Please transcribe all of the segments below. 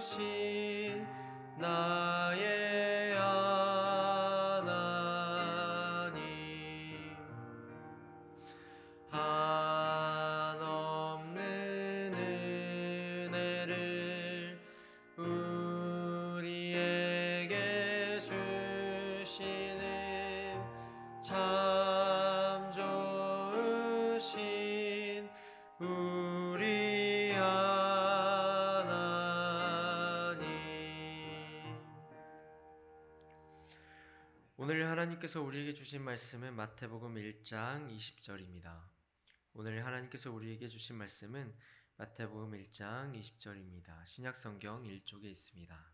주신 나의 하나님, 한없는 은혜를 우리에게 주시는 참 좋으신 우리 하나님. 오늘 하나님께서 우리에게 주신 말씀은 마태복음 1장 20절입니다. 오늘 하나님께서 우리에게 주신 말씀은 마태복음 1장 20절입니다. 신약성경 1쪽에 있습니다.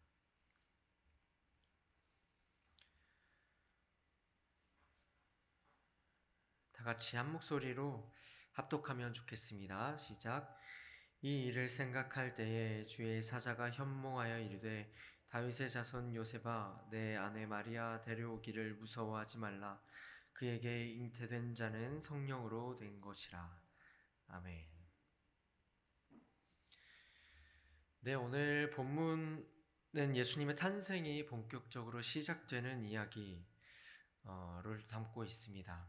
다 같이 한 목소리로 합독하면 좋겠습니다. 시작. 이 일을 생각할 때에 주의 사자가 현몽하여 이르되 다윗의 자손 요셉아 내 아내 마리아 데려오기를 무서워하지 말라. 그에게 잉태된 자는 성령으로 된 것이라. 아멘. 네, 오늘 본문은 예수님의 탄생이 본격적으로 시작되는 이야기를 담고 있습니다.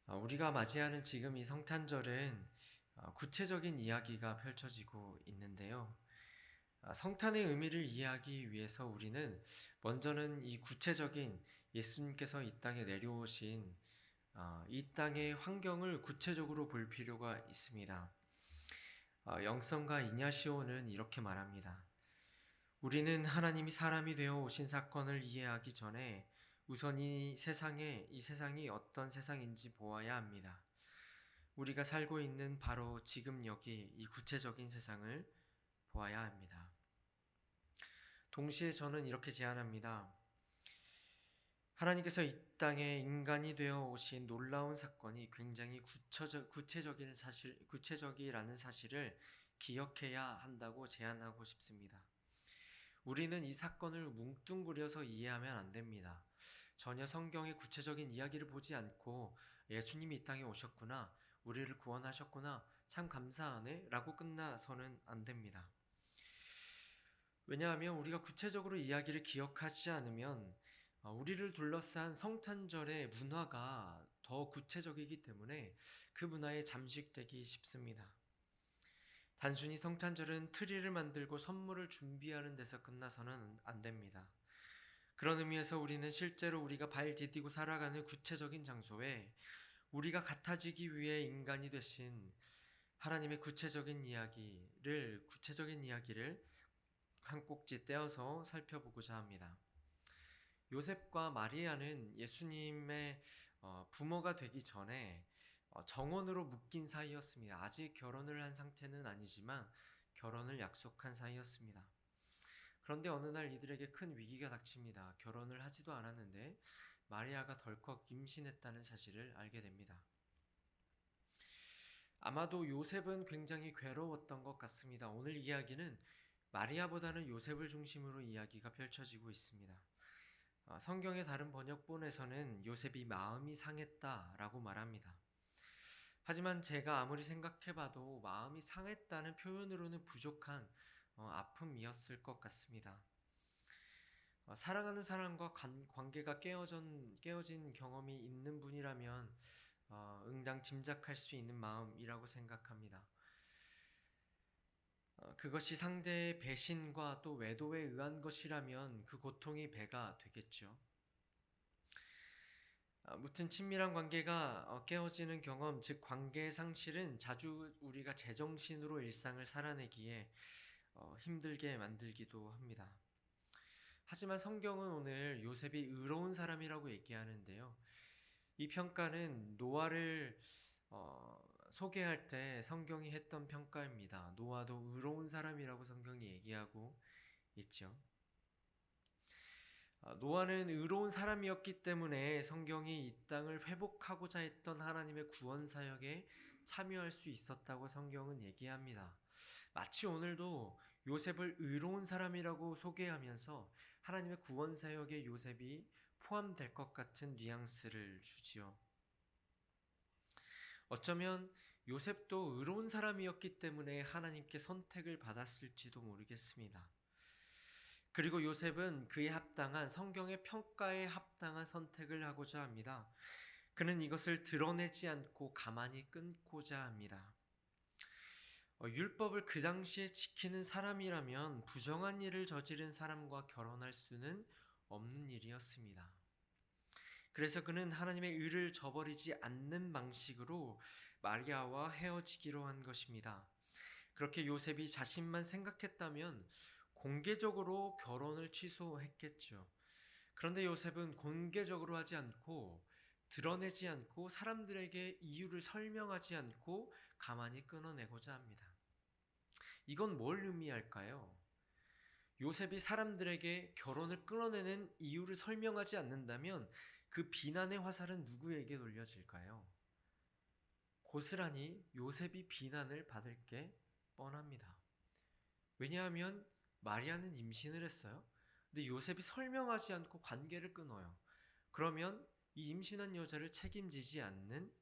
우리가 맞이하는 지금 이 성탄절은 구체적인 이야기가 펼쳐지고 있는데요. 성탄의 의미를 이해하기 위해서 우리는 먼저는 이 구체적인 예수님께서 이 땅에 내려오신 이 땅의 환경을 구체적으로 볼 필요가 있습니다. 영성과 이냐시오는 이렇게 말합니다. 우리는 하나님이 사람이 되어 오신 사건을 이해하기 전에 우선 이 세상이 어떤 세상인지 보아야 합니다. 우리가 살고 있는 바로 지금 여기 이 구체적인 세상을 보아야 합니다. 동시에 저는 이렇게 제안합니다. 하나님께서 이 땅에 인간이 되어 오신 놀라운 사건이 굉장히 구체적이라는 사실을 기억해야 한다고 제안하고 싶습니다. 우리는 이 사건을 뭉뚱그려서 이해하면 안 됩니다. 전혀 성경의 구체적인 이야기를 보지 않고 예수님이 이 땅에 오셨구나, 우리를 구원하셨구나, 참 감사하네 라고 끝나서는 안 됩니다. 왜냐하면 우리가 구체적으로 이야기를 기억하지 않으면 우리를 둘러싼 성탄절의 문화가 더 구체적이기 때문에 그 문화에 잠식되기 쉽습니다. 단순히 성탄절은 트리를 만들고 선물을 준비하는 데서 끝나서는 안 됩니다. 그런 의미에서 우리는 실제로 우리가 발 디디고 살아가는 구체적인 장소에 우리가 같아지기 위해 인간이 되신 하나님의 구체적인 이야기를 한 꼭지 떼어서 살펴보고자 합니다. 요셉과 마리아는 예수님의 부모가 되기 전에 정원으로 묶인 사이였습니다. 아직 결혼을 한 상태는 아니지만 결혼을 약속한 사이였습니다. 그런데 어느 날 이들에게 큰 위기가 닥칩니다. 결혼을 하지도 않았는데 마리아가 덜컥 임신했다는 사실을 알게 됩니다. 아마도 요셉은 굉장히 괴로웠던 것 같습니다. 오늘 이야기는 마리아보다는 요셉을 중심으로 이야기가 펼쳐지고 있습니다. 성경의 다른 번역본에서는 요셉이 마음이 상했다라고 말합니다. 하지만 제가 아무리 생각해봐도 마음이 상했다는 표현으로는 부족한 아픔이었을 것 같습니다. 사랑하는 사람과 관계가 깨어진 경험이 있는 분이라면 응당 짐작할 수 있는 마음이라고 생각합니다. 그것이 상대의 배신과 또 외도에 의한 것이라면 그 고통이 배가 되겠죠. 무튼 친밀한 관계가 깨어지는 경험, 즉 관계의 상실은 자주 우리가 제정신으로 일상을 살아내기에 힘들게 만들기도 합니다. 하지만 성경은 오늘 요셉이 의로운 사람이라고 얘기하는데요. 이 평가는 노아를 소개할 때 성경이 했던 평가입니다. 노아도 의로운 사람이라고 성경이 얘기하고 있죠. 노아는 의로운 사람이었기 때문에 성경이 이 땅을 회복하고자 했던 하나님의 구원 사역에 참여할 수 있었다고 성경은 얘기합니다. 마치 오늘도 요셉을 의로운 사람이라고 소개하면서 하나님의 구원 사역에 요셉이 포함될 것 같은 뉘앙스를 주지요. 어쩌면 요셉도 의로운 사람이었기 때문에 하나님께 선택을 받았을지도 모르겠습니다. 그리고 요셉은 그에 합당한 성경의 평가에 합당한 선택을 하고자 합니다. 그는 이것을 드러내지 않고 가만히 끊고자 합니다. 율법을 그 당시에 지키는 사람이라면 부정한 일을 저지른 사람과 결혼할 수는 없는 일이었습니다. 그래서 그는 하나님의 의를 저버리지 않는 방식으로 마리아와 헤어지기로 한 것입니다. 그렇게 요셉이 자신만 생각했다면 공개적으로 결혼을 취소했겠죠. 그런데 요셉은 공개적으로 하지 않고 드러내지 않고 사람들에게 이유를 설명하지 않고 가만히 끊어내고자 합니다. 이건 뭘 의미할까요? 요셉이 사람들에게 결혼을 끊어내는 이유를 설명하지 않는다면 그 비난의 화살은 누구에게 돌려질까요? 고스란히 요셉이 비난을 받을 게 뻔합니다. 왜냐하면 마리아는 임신을 했어요. 근데 요셉이 설명하지 않고 관계를 끊어요. 그러면 이 임신한 여자를 책임지지 않는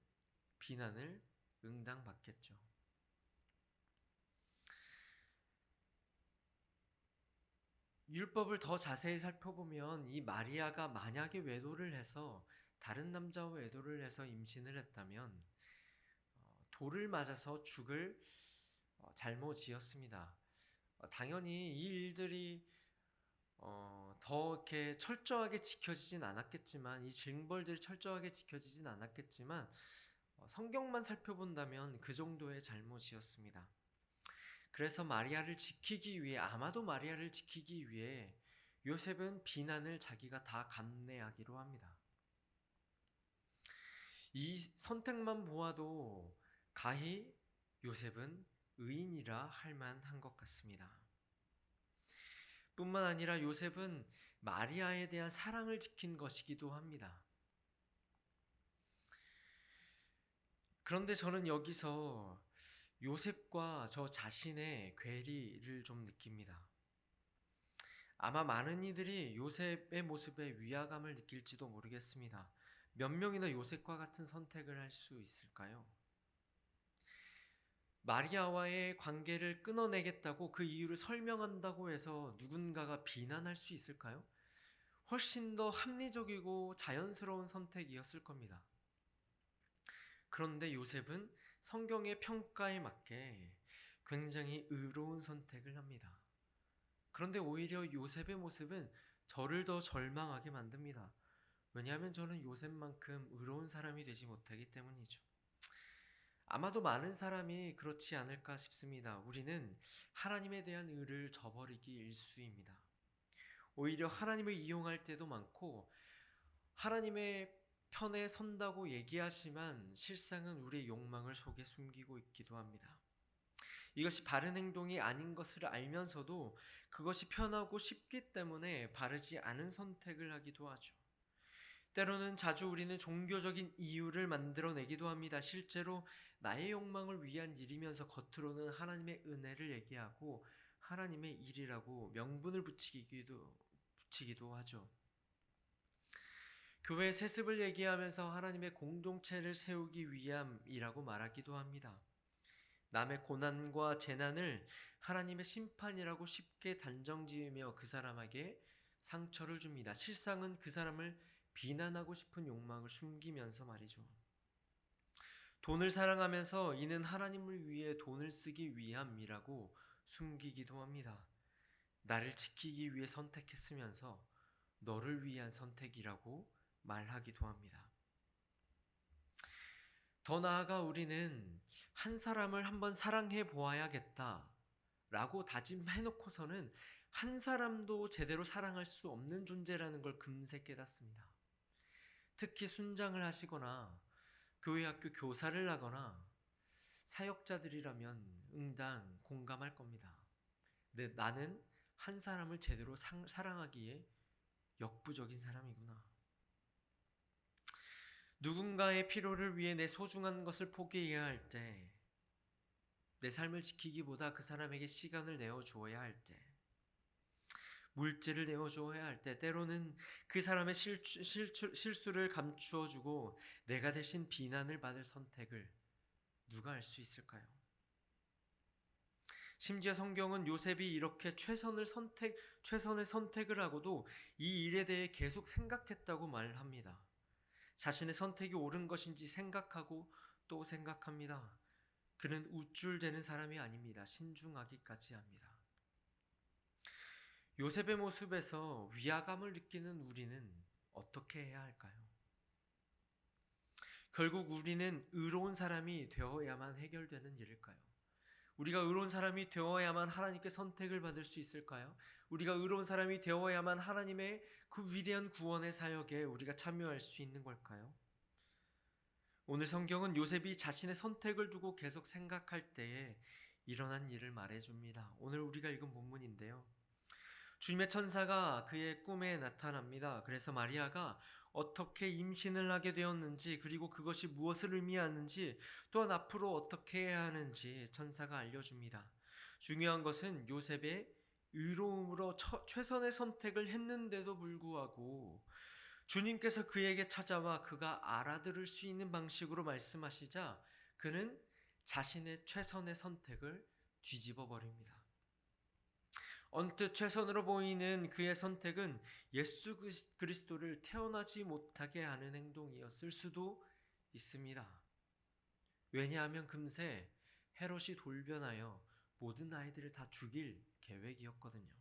비난을 응당받겠죠. 율법을 더 자세히 살펴보면 이 마리아가 만약에 외도를 해서 다른 남자와 외도를 해서 임신을 했다면 돌을 맞아서 죽을 잘못 지었습니다. 당연히 이 일들이 더 이렇게 철저하게 지켜지진 않았겠지만 이 징벌들이 철저하게 지켜지진 않았겠지만 성경만 살펴본다면 그 정도의 잘못이었습니다. 그래서 마리아를 지키기 위해 아마도 마리아를 지키기 위해 요셉은 비난을 자기가 다 감내하기로 합니다. 이 선택만 보아도 가히 요셉은 의인이라 할 만한 것 같습니다. 뿐만 아니라 요셉은 마리아에 대한 사랑을 지킨 것이기도 합니다. 그런데 저는 여기서 요셉과 저 자신의 괴리를 좀 느낍니다. 아마 많은 이들이 요셉의 모습에 위화감을 느낄지도 모르겠습니다. 몇 명이나 요셉과 같은 선택을 할 수 있을까요? 마리아와의 관계를 끊어내겠다고 그 이유를 설명한다고 해서 누군가가 비난할 수 있을까요? 훨씬 더 합리적이고 자연스러운 선택이었을 겁니다. 그런데 요셉은 성경의 평가에 맞게 굉장히 의로운 선택을 합니다. 그런데 오히려 요셉의 모습은 저를 더 절망하게 만듭니다. 왜냐하면 저는 요셉만큼 의로운 사람이 되지 못하기 때문이죠. 아마도 많은 사람이 그렇지 않을까 싶습니다. 우리는 하나님에 대한 의를 저버리기 일쑤입니다. 오히려 하나님을 이용할 때도 많고 하나님의 편에 선다고 얘기하지만 실상은 우리의 욕망을 속에 숨기고 있기도 합니다. 이것이 바른 행동이 아닌 것을 알면서도 그것이 편하고 쉽기 때문에 바르지 않은 선택을 하기도 하죠. 때로는 자주 우리는 종교적인 이유를 만들어내기도 합니다. 실제로 나의 욕망을 위한 일이면서 겉으로는 하나님의 은혜를 얘기하고 하나님의 일이라고 명분을 붙이기도 하죠. 교회 세습을 얘기하면서 하나님의 공동체를 세우기 위함이라고 말하기도 합니다. 남의 고난과 재난을 하나님의 심판이라고 쉽게 단정지으며 그 사람에게 상처를 줍니다. 실상은 그 사람을 비난하고 싶은 욕망을 숨기면서 말이죠. 돈을 사랑하면서 이는 하나님을 위해 돈을 쓰기 위함이라고 숨기기도 합니다. 나를 지키기 위해 선택했으면서 너를 위한 선택이라고 말하기도 합니다. 더 나아가 우리는 한 사람을 한번 사랑해 보아야겠다 라고 다짐해놓고서는 한 사람도 제대로 사랑할 수 없는 존재라는 걸 금세 깨닫습니다. 특히 순장을 하시거나 교회 학교 교사를 하거나 사역자들이라면 응당 공감할 겁니다. 근데 나는 한 사람을 제대로 사랑하기에 역부족인 사람이구나. 누군가의 필요를 위해 내 소중한 것을 포기해야 할 때, 내 삶을 지키기보다 그 사람에게 시간을 내어주어야 할 때, 물질을 내어주어야 할 때, 때로는 그 사람의 실수를 감추어주고 내가 대신 비난을 받을 선택을 누가 알 수 있을까요? 심지어 성경은 요셉이 이렇게 최선을 선택을 하고도 이 일에 대해 계속 생각했다고 말합니다. 자신의 선택이 옳은 것인지 생각하고 또 생각합니다. 그는 우쭐대는 사람이 아닙니다. 신중하기까지 합니다. 요셉의 모습에서 위화감을 느끼는 우리는 어떻게 해야 할까요? 결국 우리는 의로운 사람이 되어야만 해결되는 일일까요? 우리가 의로운 사람이 되어야만 하나님께 선택을 받을 수 있을까요? 우리가 의로운 사람이 되어야만 하나님의 그 위대한 구원의 사역에 우리가 참여할 수 있는 걸까요? 오늘 성경은 요셉이 자신의 선택을 두고 계속 생각할 때에 일어난 일을 말해줍니다. 오늘 우리가 읽은 본문인데요. 주님의 천사가 그의 꿈에 나타납니다. 그래서 마리아가 어떻게 임신을 하게 되었는지, 그리고 그것이 무엇을 의미하는지, 또한 앞으로 어떻게 해야 하는지 천사가 알려줍니다. 중요한 것은 요셉의 의로움으로 최선의 선택을 했는데도 불구하고 주님께서 그에게 찾아와 그가 알아들을 수 있는 방식으로 말씀하시자 그는 자신의 최선의 선택을 뒤집어 버립니다. 언뜻 최선으로 보이는 그의 선택은 예수 그리스도를 태어나지 못하게 하는 행동이었을 수도 있습니다. 왜냐하면 금세 헤롯이 돌변하여 모든 아이들을 다 죽일 계획이었거든요.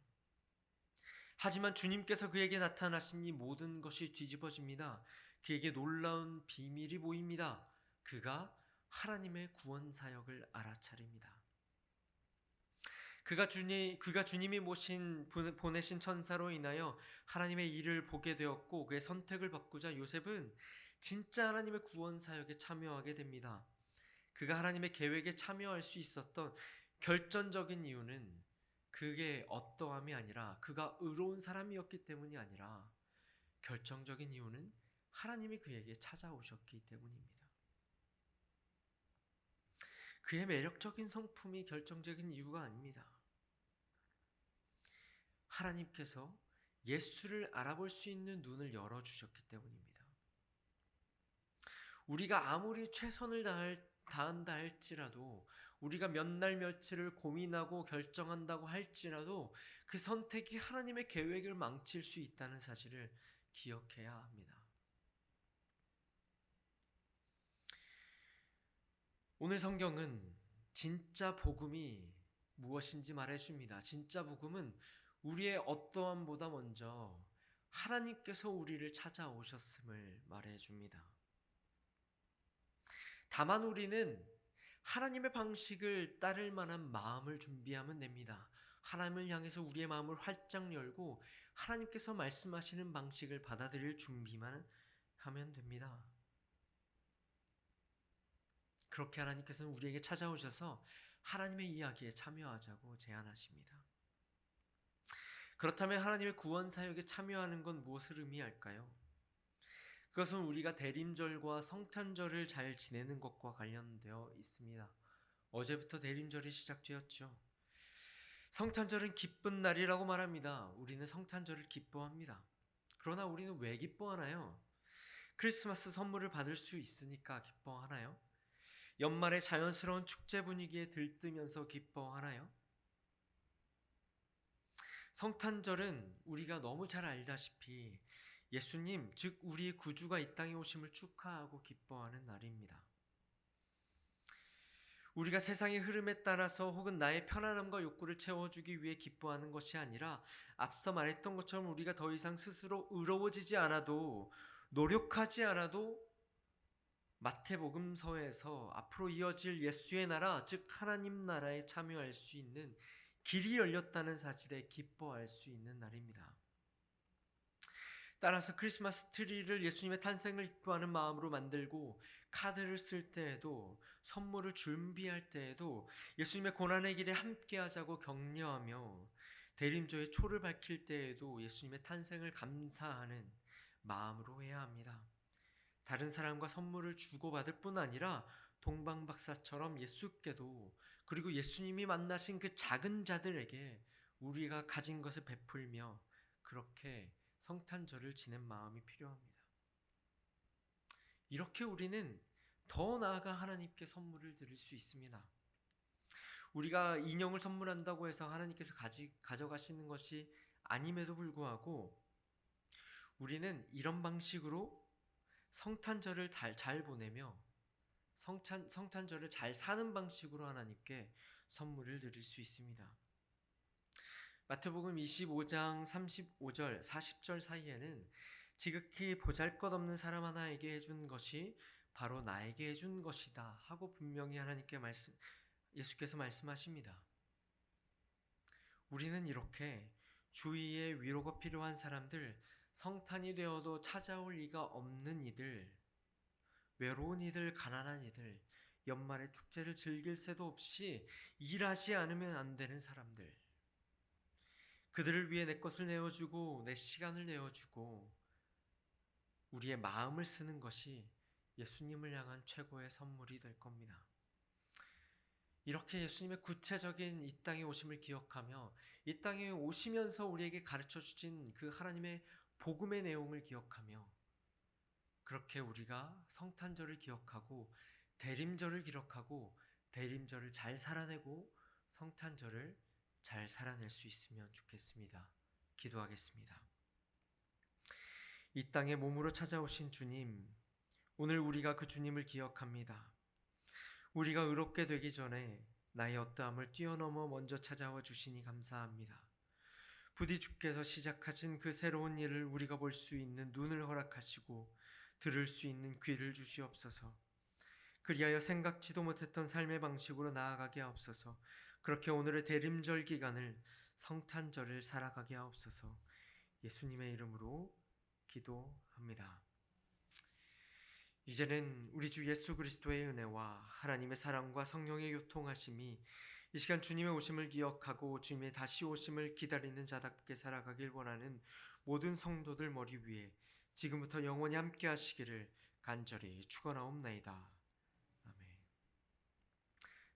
하지만 주님께서 그에게 나타나시니 모든 것이 뒤집어집니다. 그에게 놀라운 비밀이 보입니다. 그가 하나님의 구원 사역을 알아차립니다. 그가 주님이 보내신 천사로 인하여 하나님의 일을 보게 되었고 그의 선택을 바꾸자 요셉은 진짜 하나님의 구원 사역에 참여하게 됩니다. 그가 하나님의 계획에 참여할 수 있었던 결정적인 이유는 그게 어떠함이 아니라 그가 의로운 사람이었기 때문이 아니라 결정적인 이유는 하나님이 그에게 찾아오셨기 때문입니다. 그의 매력적인 성품이 결정적인 이유가 아닙니다. 하나님께서 예수를 알아볼 수 있는 눈을 열어주셨기 때문입니다. 우리가 아무리 최선을 다한다 할지라도 우리가 몇 날 며칠을 고민하고 결정한다고 할지라도 그 선택이 하나님의 계획을 망칠 수 있다는 사실을 기억해야 합니다. 오늘 성경은 진짜 복음이 무엇인지 말해줍니다. 진짜 복음은 우리의 어떠함보다 먼저 하나님께서 우리를 찾아오셨음을 말해줍니다. 다만 우리는 하나님의 방식을 따를 만한 마음을 준비하면 됩니다. 하나님을 향해서 우리의 마음을 활짝 열고 하나님께서 말씀하시는 방식을 받아들일 준비만 하면 됩니다. 그렇게 하나님께서는 우리에게 찾아오셔서 하나님의 이야기에 참여하자고 제안하십니다. 그렇다면 하나님의 구원 사역에 참여하는 건 무엇을 의미할까요? 그것은 우리가 대림절과 성탄절을 잘 지내는 것과 관련되어 있습니다. 어제부터 대림절이 시작되었죠. 성탄절은 기쁜 날이라고 말합니다. 우리는 성탄절을 기뻐합니다. 그러나 우리는 왜 기뻐하나요? 크리스마스 선물을 받을 수 있으니까 기뻐하나요? 연말의 자연스러운 축제 분위기에 들뜨면서 기뻐하나요? 성탄절은 우리가 너무 잘 알다시피 예수님, 즉 우리의 구주가 이 땅에 오심을 축하하고 기뻐하는 날입니다. 우리가 세상의 흐름에 따라서 혹은 나의 편안함과 욕구를 채워주기 위해 기뻐하는 것이 아니라 앞서 말했던 것처럼 우리가 더 이상 스스로 의로워지지 않아도 노력하지 않아도 마태복음서에서 앞으로 이어질 예수의 나라, 즉 하나님 나라에 참여할 수 있는 길이 열렸다는 사실에 기뻐할 수 있는 날입니다. 따라서 크리스마스 트리를 예수님의 탄생을 기뻐하는 마음으로 만들고 카드를 쓸 때에도 선물을 준비할 때에도 예수님의 고난의 길에 함께하자고 격려하며 대림조의 초를 밝힐 때에도 예수님의 탄생을 감사하는 마음으로 해야 합니다. 다른 사람과 선물을 주고받을 뿐 아니라 동방박사처럼 예수께도 그리고 예수님이 만나신 그 작은 자들에게 우리가 가진 것을 베풀며 그렇게 성탄절을 지낸 마음이 필요합니다. 이렇게 우리는 더 나아가 하나님께 선물을 드릴 수 있습니다. 우리가 인형을 선물한다고 해서 하나님께서 가져가시는 것이 아님에도 불구하고 우리는 이런 방식으로 성탄절을 잘 보내며 성탄절을 잘 사는 방식으로 하나님께 선물을 드릴 수 있습니다. 마태복음 25장 35절 40절 사이에는 지극히 보잘것없는 사람 하나에게 해준 것이 바로 나에게 해준 것이다 하고 분명히 예수께서 말씀하십니다. 우리는 이렇게 주위에 위로가 필요한 사람들, 성탄이 되어도 찾아올 리가 없는 이들, 외로운 이들, 가난한 이들, 연말에 축제를 즐길 새도 없이 일하지 않으면 안 되는 사람들, 그들을 위해 내 것을 내어주고 내 시간을 내어주고 우리의 마음을 쓰는 것이 예수님을 향한 최고의 선물이 될 겁니다. 이렇게 예수님의 구체적인 이 땅에 오심을 기억하며 이 땅에 오시면서 우리에게 가르쳐 주신 그 하나님의 복음의 내용을 기억하며 그렇게 우리가 성탄절을 기억하고 대림절을 기록하고 대림절을 잘 살아내고 성탄절을 잘 살아낼 수 있으면 좋겠습니다. 기도하겠습니다. 이 땅에 몸으로 찾아오신 주님, 오늘 우리가 그 주님을 기억합니다. 우리가 의롭게 되기 전에 나의 어떠함을 뛰어넘어 먼저 찾아와 주시니 감사합니다. 부디 주께서 시작하신 그 새로운 일을 우리가 볼 수 있는 눈을 허락하시고 들을 수 있는 귀를 주시옵소서. 그리하여 생각지도 못했던 삶의 방식으로 나아가게 하옵소서. 그렇게 오늘의 대림절 기간을 성탄절을 살아가게 하옵소서. 예수님의 이름으로 기도합니다. 이제는 우리 주 예수 그리스도의 은혜와 하나님의 사랑과 성령의 교통하심이 이 시간 주님의 오심을 기억하고 주님의 다시 오심을 기다리는 자답게 살아가길 원하는 모든 성도들 머리 위에 지금부터 영원히 함께 하시기를 간절히 축원하옵나이다. 아멘.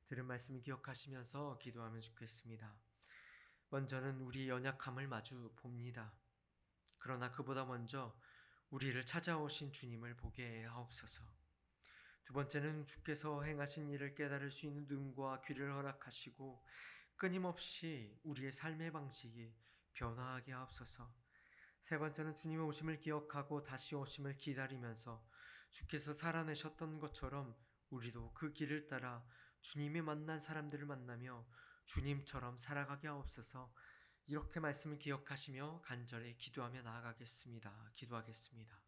들은 말씀 기억하시면서 기도하면 좋겠습니다. 먼저는 우리의 연약함을 마주 봅니다. 그러나 그보다 먼저 우리를 찾아오신 주님을 보게 하옵소서. 두 번째는 주께서 행하신 일을 깨달을 수 있는 눈과 귀를 허락하시고 끊임없이 우리의 삶의 방식이 변화하게 하옵소서. 세 번째는 주님의 오심을 기억하고 다시 오심을 기다리면서 주께서 살아내셨던 것처럼 우리도 그 길을 따라 주님이 만난 사람들을 만나며 주님처럼 살아가게 하옵소서. 이렇게 말씀을 기억하시며 간절히 기도하며 나아가겠습니다. 기도하겠습니다.